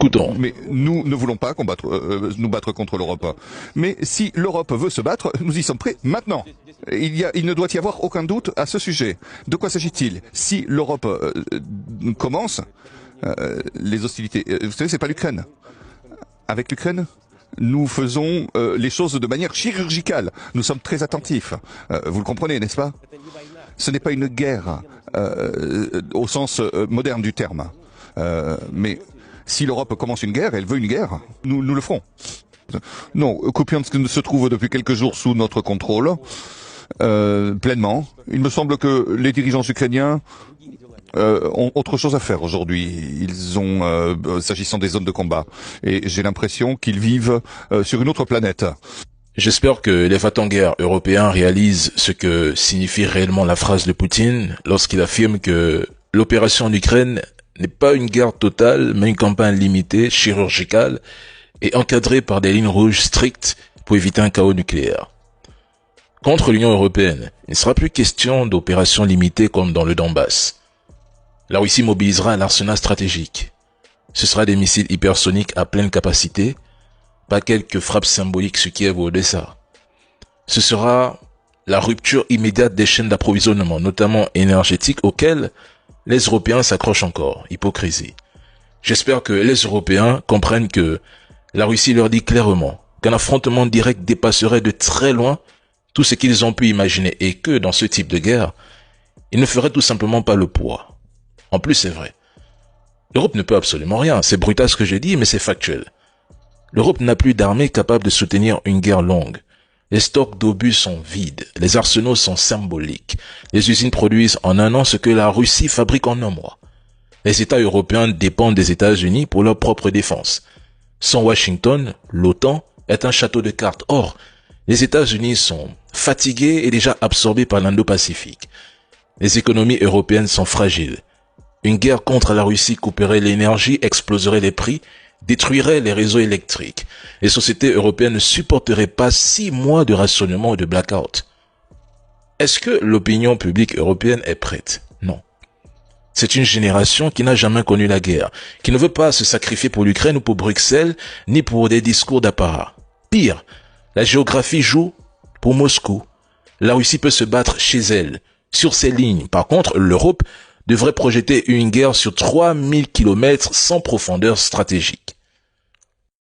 Écoutons. Mais nous ne voulons pas nous battre contre l'Europe. Mais si l'Europe veut se battre, nous y sommes prêts maintenant. Il ne doit y avoir aucun doute à ce sujet. De quoi s'agit-il? Si l'Europe commence les hostilités, vous savez, c'est pas l'Ukraine. Avec l'Ukraine, nous faisons les choses de manière chirurgicale. Nous sommes très attentifs. Vous le comprenez, n'est-ce pas? Ce n'est pas une guerre au sens moderne du terme. Mais si l'Europe commence une guerre, elle veut une guerre, nous le ferons. Non, Kupiansk se trouve depuis quelques jours sous notre contrôle, pleinement. Il me semble que les dirigeants ukrainiens ont autre chose à faire aujourd'hui. Ils ont, s'agissant des zones de combat, et j'ai l'impression qu'ils vivent sur une autre planète. J'espère que les va-t-en-guerre européens réalisent ce que signifie réellement la phrase de Poutine lorsqu'il affirme que l'opération en Ukraine n'est pas une guerre totale, mais une campagne limitée, chirurgicale et encadrée par des lignes rouges strictes pour éviter un chaos nucléaire. Contre l'Union européenne, il ne sera plus question d'opérations limitées comme dans le Donbass. La Russie mobilisera l'arsenal stratégique. Ce sera des missiles hypersoniques à pleine capacité, pas quelques frappes symboliques sur Kiev ou Odessa. Ce sera la rupture immédiate des chaînes d'approvisionnement, notamment énergétiques, auxquelles les Européens s'accrochent encore. Hypocrisie. J'espère que les Européens comprennent que la Russie leur dit clairement qu'un affrontement direct dépasserait de très loin tout ce qu'ils ont pu imaginer et que, dans ce type de guerre, ils ne feraient tout simplement pas le poids. En plus, c'est vrai. L'Europe ne peut absolument rien. C'est brutal ce que je dis, mais c'est factuel. L'Europe n'a plus d'armée capable de soutenir une guerre longue. Les stocks d'obus sont vides, les arsenaux sont symboliques. Les usines produisent en un an ce que la Russie fabrique en un mois. Les États européens dépendent des États-Unis pour leur propre défense. Sans Washington, l'OTAN est un château de cartes. Or, les États-Unis sont fatigués et déjà absorbés par l'Indo-Pacifique. Les économies européennes sont fragiles. Une guerre contre la Russie couperait l'énergie, exploserait les prix, détruirait les réseaux électriques. Les sociétés européennes ne supporteraient pas 6 mois de rationnement ou de blackout. Est-ce que l'opinion publique européenne est prête? Non. C'est une génération qui n'a jamais connu la guerre, qui ne veut pas se sacrifier pour l'Ukraine ou pour Bruxelles, ni pour des discours d'apparat. Pire, la géographie joue pour Moscou. La Russie peut se battre chez elle, sur ses lignes. Par contre, l'Europe devrait projeter une guerre sur 3000 km sans profondeur stratégique.